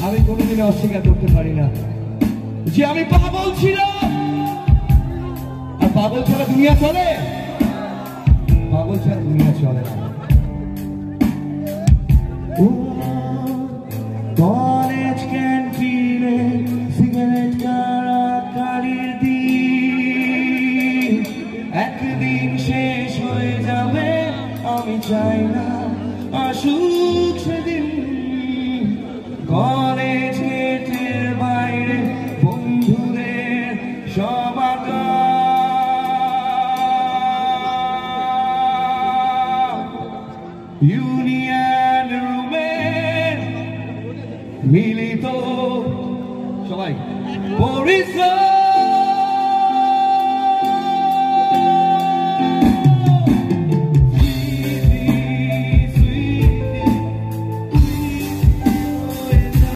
আমি কোনোদিনও অস্বীকার করতে পারি না যে আমি পাগল ছিলাম। আর পাগল ছাড়া দুনিয়া চলে? পাগল ছাড়া দুনিয়া চলে না। কলেজ ক্যান্টিনে সিগারেট কাড়ির দিন একদিন শেষ হয়ে যাবে, আমি চাই না আসুক সেদিন। কলেজ গেটের বাইরে বন্ধুদের সমাগম, ইউনিয়ন রুমের মিলিত সবাই পরিচয়।